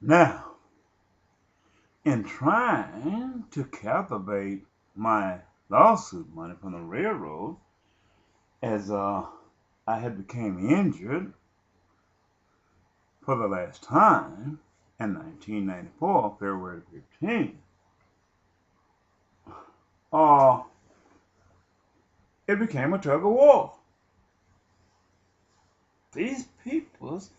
Now, in trying to captivate my lawsuit money from the railroad, as I had became injured for the last time in 1994, February 15th, uh, it became a tug of war. These peoples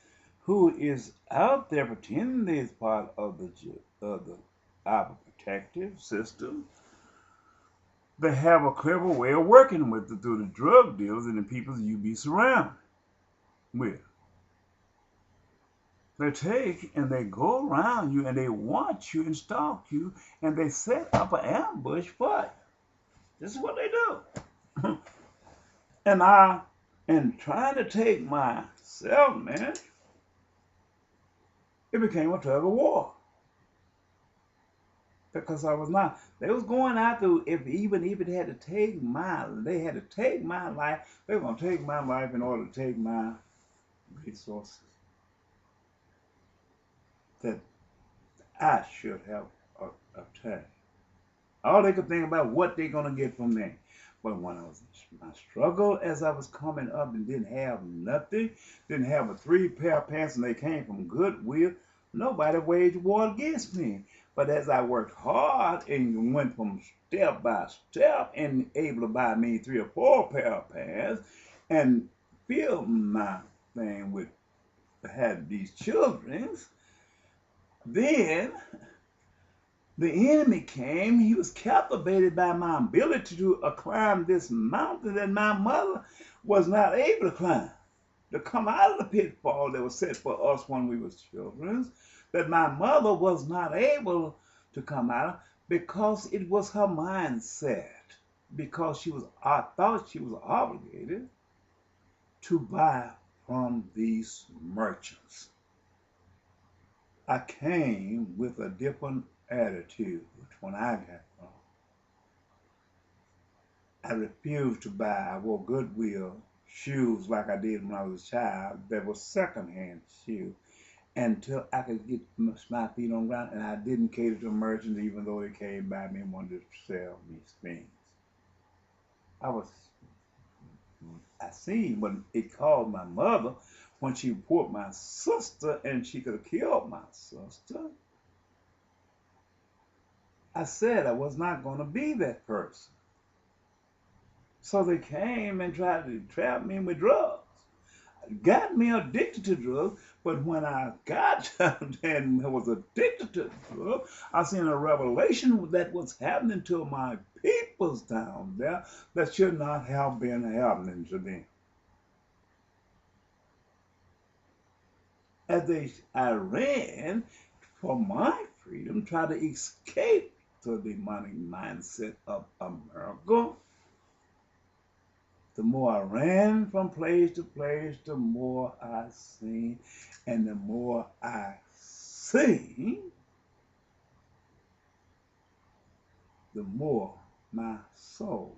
who is out there pretending they is part of the our protective system, they have a clever way of working with it through the drug dealers and the people you be surrounded with. They take and they go around you and they watch you and stalk you and they set up an ambush for you. This is what they do. And in trying to take myself, man, it became a tug of war. Because I was not. They was going after if even if it had to take they had to take my life. They were gonna take my life in order to take my resources that I should have obtained. All they could think about what they're gonna get from me. But when I was my struggle as I was coming up and didn't have nothing, didn't have a three pair of pants, and they came from Goodwill, nobody waged war against me. But as I worked hard and went from step by step and able to buy me three or four pair of pants and fill my thing with had these children, then the enemy came. He was captivated by my ability to climb this mountain that my mother was not able to climb. To come out of the pitfall that was set for us when we was children, that my mother was not able to come out of because it was her mindset. Because I thought she was obligated to buy from these merchants. I came with a different attitude when I got home. I refused to buy. I wore Goodwill shoes like I did when I was a child. They were secondhand shoes until I could get my feet on the ground, and I didn't cater to merchants even though they came by me and wanted to sell me things. I was, I seen when it called my mother when she reported my sister and she could have killed my sister. I said I was not going to be that person. So they came and tried to trap me with drugs. Got me addicted to drugs, but when I got and was addicted to drugs, I seen a revelation that was happening to my peoples down there that should not have been happening to them. I ran for my freedom, tried to escape the demonic mindset of America. The more I ran from place to place, the more I seen, and the more I seen, the more my soul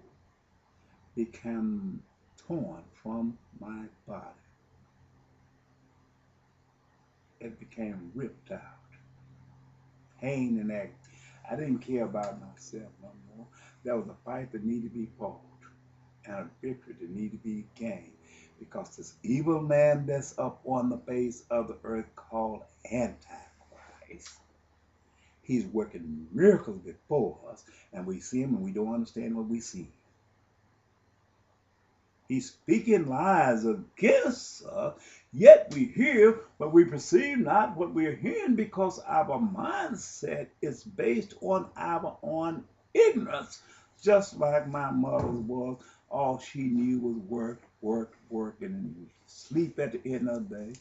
became torn from my body. It became ripped out. Pain and agony. I didn't care about myself no more. There was a fight that needed to be fought and a victory that needed to be gained because this evil man that's up on the face of the earth called Antichrist, he's working miracles before us and we see him and we don't understand what we see. He's speaking lies against us, yet we hear, but we perceive not what we're hearing because our mindset is based on our own ignorance, just like my mother's was. All she knew was work, work, work, and sleep at the end of the day,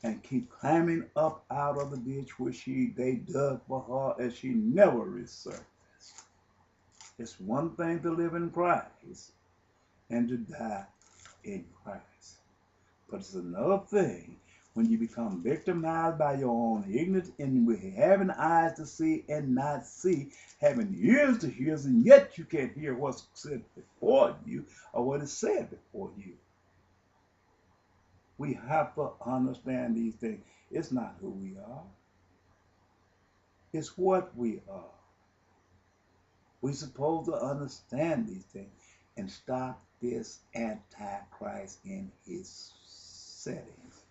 and keep climbing up out of the ditch where they dug for her, and she never resurfaced. It's one thing to live in Christ and to die in Christ. But it's another thing when you become victimized by your own ignorance and with having eyes to see and not see, having ears to hear, and yet you can't hear what's said before you or what is said before you. We have to understand these things. It's not who we are. It's what we are. We're supposed to understand these things and stop this Antichrist in his settings.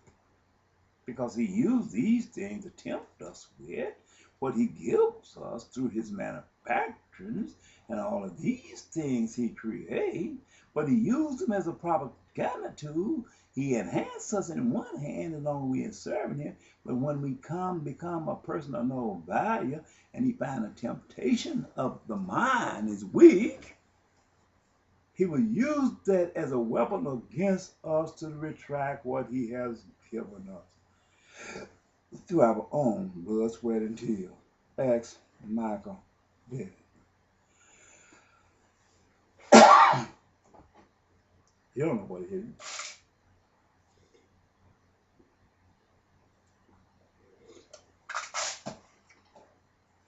Because he used these things to tempt us with what he gives us through his manufacturers and all of these things he creates, but he used them as a propaganda tool. He enhances us in one hand as long as we are serving him, but when we become a person of no value and he find a temptation of the mind is weak, he will use that as a weapon against us to retract what he has given us through our own blood, sweat, and tears. Ask Michael David. You don't know what it is.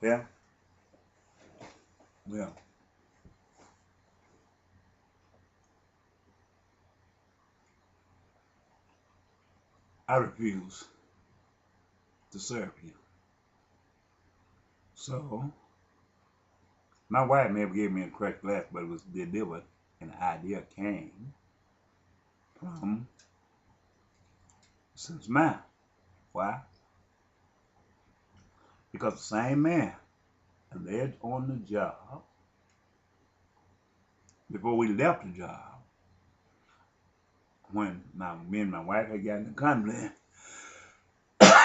Yeah? Well, I refuse to serve him. So, my wife never gave me a correct glass, but it was delivered, and the idea came from since mine. Why? Because the same man led on the job before we left the job, when me and my wife had gotten in conflict,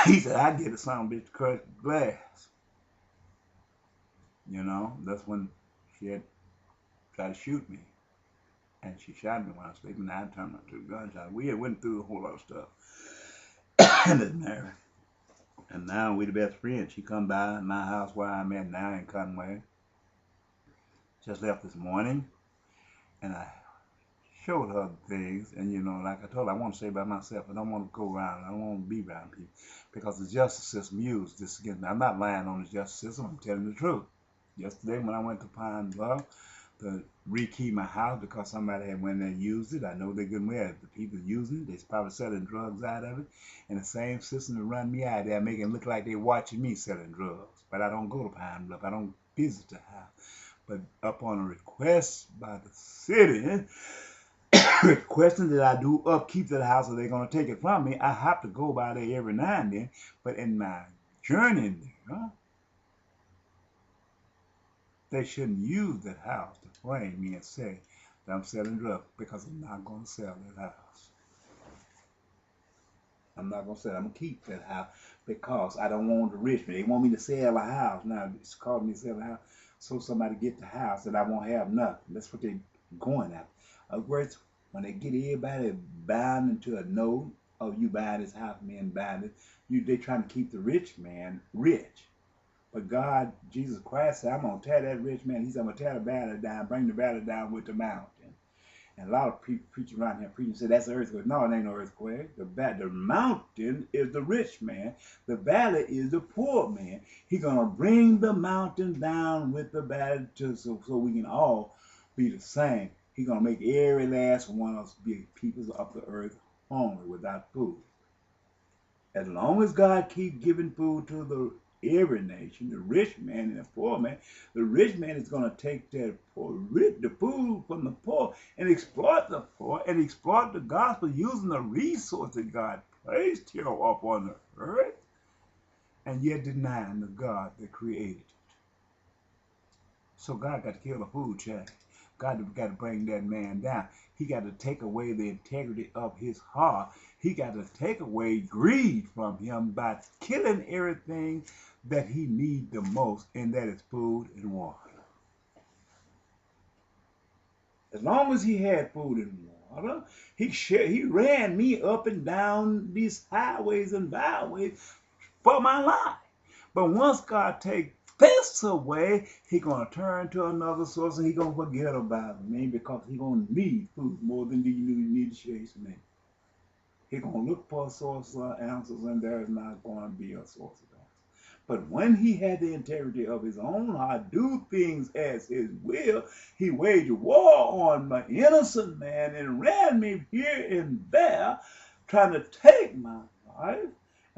he said, I get a son bitch to crush glass. You know, that's when she had tried to shoot me. And she shot me when I was sleeping. I turned her to a gunshot. We had went through a whole lot of stuff in this marriage. And now we the best friends. She come by my house where I'm at now in Conway. Just left this morning. And I showed her things. And, you know, like I told her, I want to say by myself. I don't want to go around. I don't want to be around people. Because the justice system used this against me. I'm not lying on the justice system. I'm telling the truth. Yesterday when I went to Pine Bluff to rekey my house because somebody had went there and used it. I know they're good well. The people using it, they're probably selling drugs out of it. And the same system to run me out there, making it look like they're watching me selling drugs. But I don't go to Pine Bluff. I don't visit the house. But upon a request by the city, requesting that I do upkeep to the house or they're going to take it from me, I have to go by there every now and then. But in my journey there, they shouldn't use that house to frame me and say that I'm selling drugs, because I'm not going to sell that house. I'm not going to sell it. I'm going to keep that house because I don't want the rich man. They want me to sell a house. Now, it's called me to sell a house so somebody get the house and I won't have nothing. That's what they're going after. Of course, when they get everybody bound into a note, oh, you buy this house, man, buy it. They're trying to keep the rich man rich. But God, Jesus Christ said, I'm going to tear that rich man. He said, I'm going to tear the valley down, bring the valley down with the mountain. And a lot of people preaching around here preaching say that's an earthquake. No, it ain't no earthquake. The mountain is the rich man. The valley is the poor man. He's going to bring the mountain down with the valley so we can all be the same. He's going to make every last one of us be people of the earth hungry without food. As long as God keeps giving food to every nation, the rich man and the poor man, the rich man is going to take the food from the poor and exploit the poor and exploit the gospel using the resources that God placed here up on the earth, and yet denying the God that created it. So God got to kill the food chain. God got to bring that man down. He got to take away the integrity of his heart. He got to take away greed from him by killing everything that he needs the most, and that is food and water. As long as he had food and water, he ran me up and down these highways and byways for my life. But once God takes this away, he's going to turn to another source and he's going to forget about me, because he's going to need food more than you need to chase me. He's going to look for a source of answers, and there is not going to be a source of answers. But when he had the integrity of his own heart, do things as his will, he waged war on my innocent man and ran me here and there, trying to take my life.